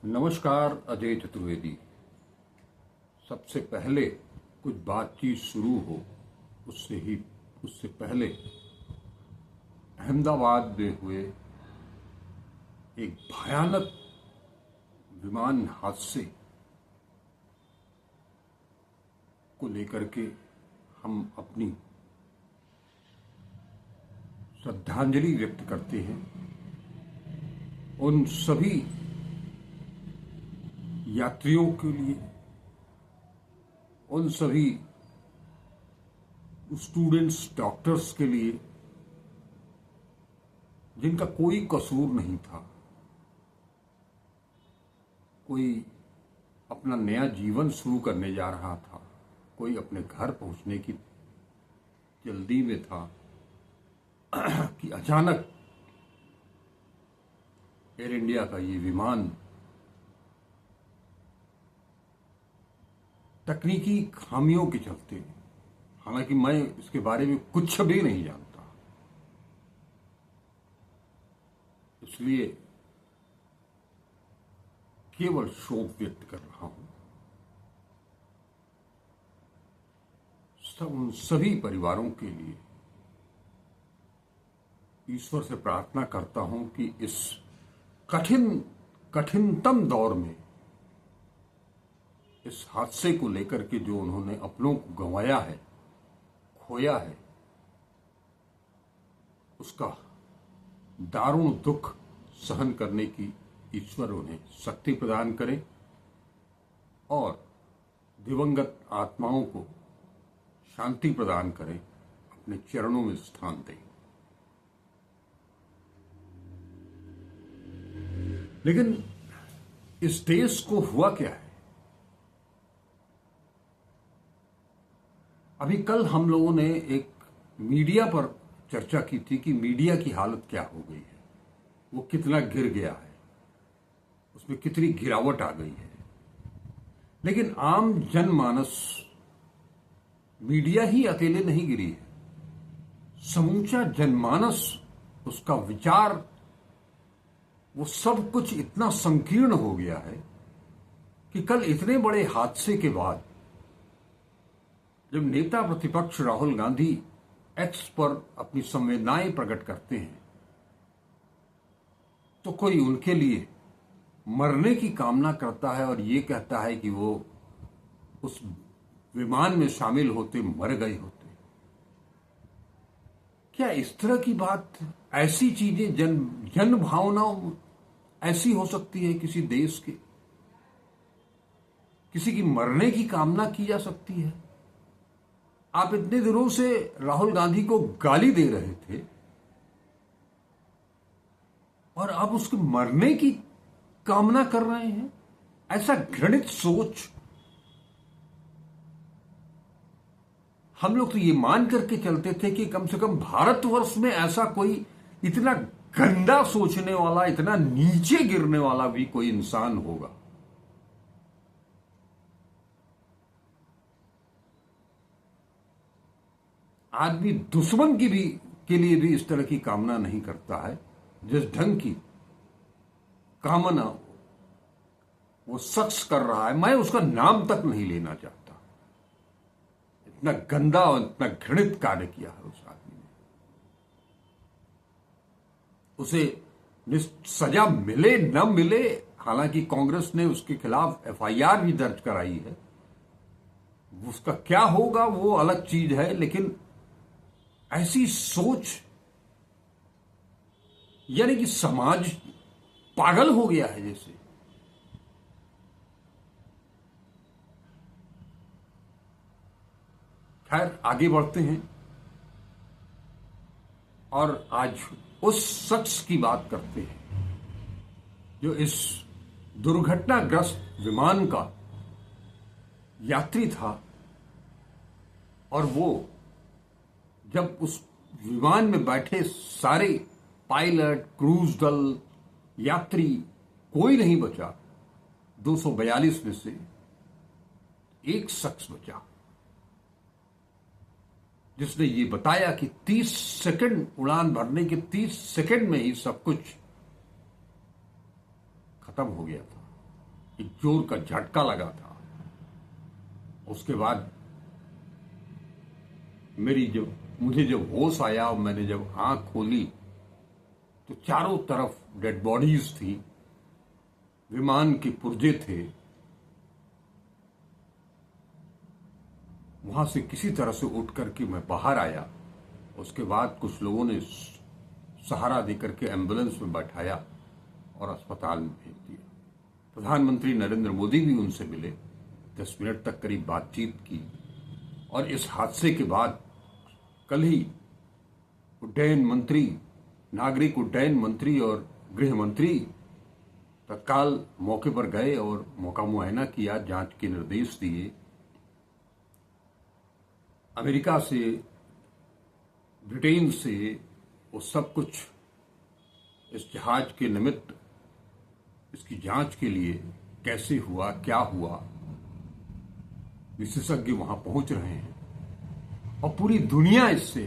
नमस्कार अजय चतुर्वेदी। सबसे पहले कुछ बातचीत शुरू हो उससे पहले अहमदाबाद में हुए एक भयानक विमान हादसे को लेकर के हम अपनी श्रद्धांजलि व्यक्त करते हैं उन सभी यात्रियों के लिए, उन सभी स्टूडेंट्स, डॉक्टर्स के लिए जिनका कोई कसूर नहीं था। कोई अपना नया जीवन शुरू करने जा रहा था, कोई अपने घर पहुंचने की जल्दी में था कि अचानक एयर इंडिया का ये विमान तकनीकी खामियों के चलते, हालांकि मैं इसके बारे में कुछ भी नहीं जानता, इसलिए केवल शोक व्यक्त कर रहा हूं। उन सभी परिवारों के लिए ईश्वर से प्रार्थना करता हूं कि इस कठिनतम दौर में इस हादसे को लेकर के जो उन्होंने अपनों को गंवाया है, खोया है, उसका दारुण दुख सहन करने की ईश्वर उन्हें शक्ति प्रदान करे और दिवंगत आत्माओं को शांति प्रदान करें, अपने चरणों में स्थान दें। लेकिन इस देश को हुआ क्या है? अभी कल हम लोगों ने एक मीडिया पर चर्चा की थी कि मीडिया की हालत क्या हो गई है, वो कितना गिर गया है, उसमें कितनी गिरावट आ गई है। लेकिन आम जनमानस, मीडिया ही अकेले नहीं गिरी है, समूचा जनमानस, उसका विचार, वो सब कुछ इतना संकीर्ण हो गया है कि कल इतने बड़े हादसे के बाद जब नेता प्रतिपक्ष राहुल गांधी एक्स पर अपनी संवेदनाएं प्रकट करते हैं तो कोई उनके लिए मरने की कामना करता है और ये कहता है कि वो उस विमान में शामिल होते मर गए होते। क्या इस तरह की बात, ऐसी चीजें, जन भावनाओं ऐसी हो सकती है किसी देश के? किसी की मरने की कामना की जा सकती है? आप इतने दिनों से राहुल गांधी को गाली दे रहे थे और आप उसके मरने की कामना कर रहे हैं? ऐसा घृणित सोच। हम लोग तो ये मान करके चलते थे कि कम से कम भारतवर्ष में ऐसा कोई इतना गंदा सोचने वाला, इतना नीचे गिरने वाला भी कोई इंसान होगा। आदमी दुश्मन के लिए भी इस तरह की कामना नहीं करता है। जिस ढंग की कामना वो शख्स कर रहा है, मैं उसका नाम तक नहीं लेना चाहता, इतना गंदा और इतना घृणित कार्य किया है उस आदमी ने। उसे सजा मिले न मिले, हालांकि कांग्रेस ने उसके खिलाफ एफआईआर भी दर्ज कराई है, उसका क्या होगा वो अलग चीज है। लेकिन ऐसी सोच, यानी कि समाज पागल हो गया है जैसे। खैर, आगे बढ़ते हैं और आज उस शख्स की बात करते हैं जो इस दुर्घटनाग्रस्त विमान का यात्री था और वो जब उस विमान में बैठे सारे पायलट, क्रूज दल, यात्री, कोई नहीं बचा। 242 में से एक शख्स बचा जिसने ये बताया कि 30 सेकंड उड़ान भरने के 30 सेकंड में ही सब कुछ खत्म हो गया था। एक जोर का झटका लगा था। उसके बाद मुझे जब होश आया और मैंने जब आंख खोली तो चारों तरफ डेड बॉडीज थी, विमान के पुर्जे थे। वहां से किसी तरह से उठ करके मैं बाहर आया। उसके बाद कुछ लोगों ने सहारा देकर के एम्बुलेंस में बैठाया और अस्पताल में भेज दिया। प्रधानमंत्री नरेंद्र मोदी भी उनसे मिले, 10 मिनट तक करीब बातचीत की। और इस हादसे के बाद कल ही उड्डयन मंत्री, नागरिक उड्डयन मंत्री और गृह मंत्री तत्काल मौके पर गए और मौका मुआयना किया, जांच के निर्देश दिए। अमेरिका से, ब्रिटेन से वो सब कुछ इस जहाज के निमित्त, इसकी जांच के लिए कैसे हुआ, क्या हुआ, विशेषज्ञ वहां पहुंच रहे हैं। और पूरी दुनिया इससे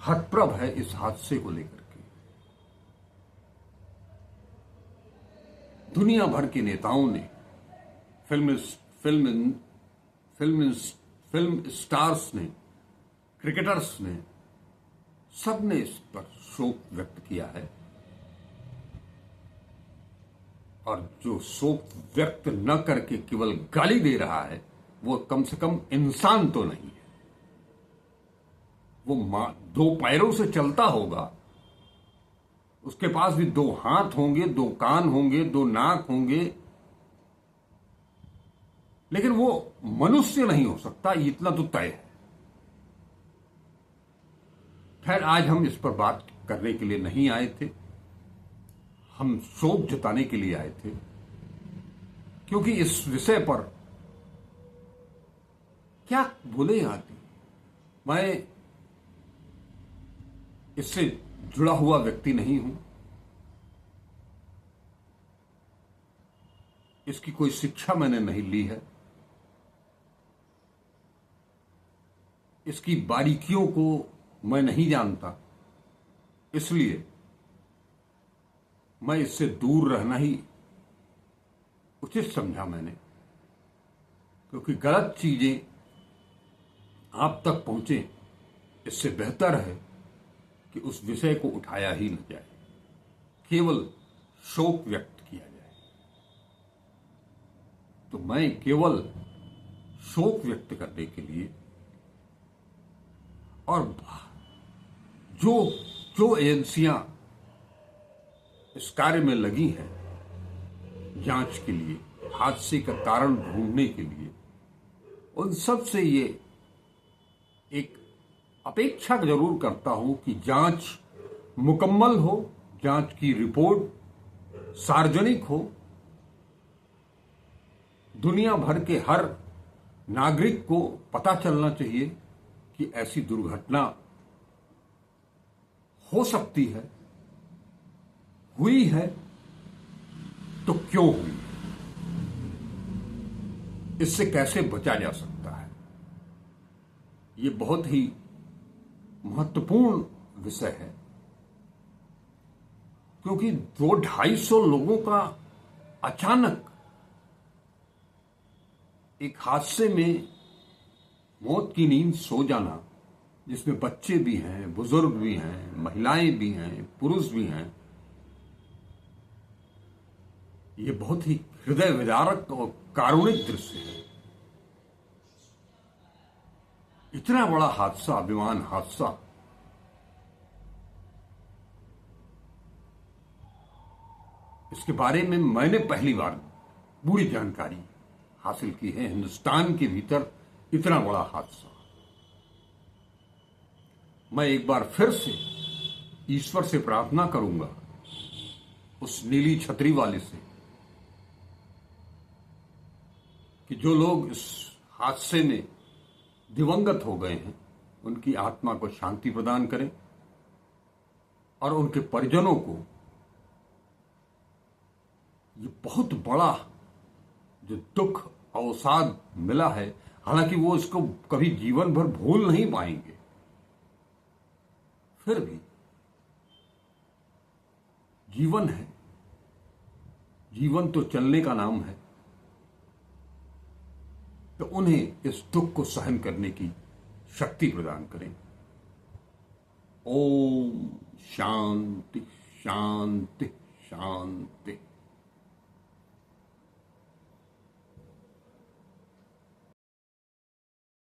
हतप्रभ है इस हादसे को लेकर के। दुनिया भर के नेताओं ने, फिल्म स्टार्स ने, क्रिकेटर्स ने, सबने इस पर शोक व्यक्त किया है। और जो शोक व्यक्त न करके केवल गाली दे रहा है वो कम से कम इंसान तो नहीं है। वो 2 पैरों से चलता होगा, उसके पास भी 2 हाथ होंगे, 2 कान होंगे, 2 नाक होंगे, लेकिन वो मनुष्य नहीं हो सकता, इतना तो तय है। खैर, आज हम इस पर बात करने के लिए नहीं आए थे, हम शोक जताने के लिए आए थे, क्योंकि इस विषय पर क्या बोले आदमी। मैं इससे जुड़ा हुआ व्यक्ति नहीं हूं, इसकी कोई शिक्षा मैंने नहीं ली है, इसकी बारीकियों को मैं नहीं जानता, इसलिए मैं इससे दूर रहना ही उचित समझा मैंने। क्योंकि गलत चीजें आप तक पहुंचे, इससे बेहतर है कि उस विषय को उठाया ही न जाए, केवल शोक व्यक्त किया जाए। तो मैं केवल शोक व्यक्त करने के लिए और जो जो एजेंसियां इस कार्य में लगी हैं जांच के लिए, हादसे का कारण ढूंढने के लिए, उन सब से ये एक अपेक्षा जरूर करता हूं कि जांच मुकम्मल हो, जांच की रिपोर्ट सार्वजनिक हो, दुनिया भर के हर नागरिक को पता चलना चाहिए कि ऐसी दुर्घटना हो सकती है, हुई है, तो क्यों हुई, इससे कैसे बचा जा सकता है। ये बहुत ही महत्वपूर्ण विषय है, क्योंकि 200-250 लोगों का अचानक एक हादसे में मौत की नींद सो जाना, जिसमें बच्चे भी हैं, बुजुर्ग भी हैं, महिलाएं भी हैं, पुरुष भी हैं, ये बहुत ही हृदय विदारक और कारुणिक दृश्य है। इतना बड़ा हादसा, विमान हादसा, इसके बारे में मैंने पहली बार पूरी जानकारी हासिल की है। हिंदुस्तान के भीतर इतना बड़ा हादसा, मैं एक बार फिर से ईश्वर से प्रार्थना करूंगा, उस नीली छतरी वाले से, कि जो लोग इस हादसे में दिवंगत हो गए हैं उनकी आत्मा को शांति प्रदान करें और उनके परिजनों को ये बहुत बड़ा जो दुख अवसाद मिला है, हालांकि वो इसको कभी जीवन भर भूल नहीं पाएंगे, फिर भी जीवन है, जीवन तो चलने का नाम है, तो उन्हें इस दुख को सहन करने की शक्ति प्रदान करें। ओम शांति शांति शांति।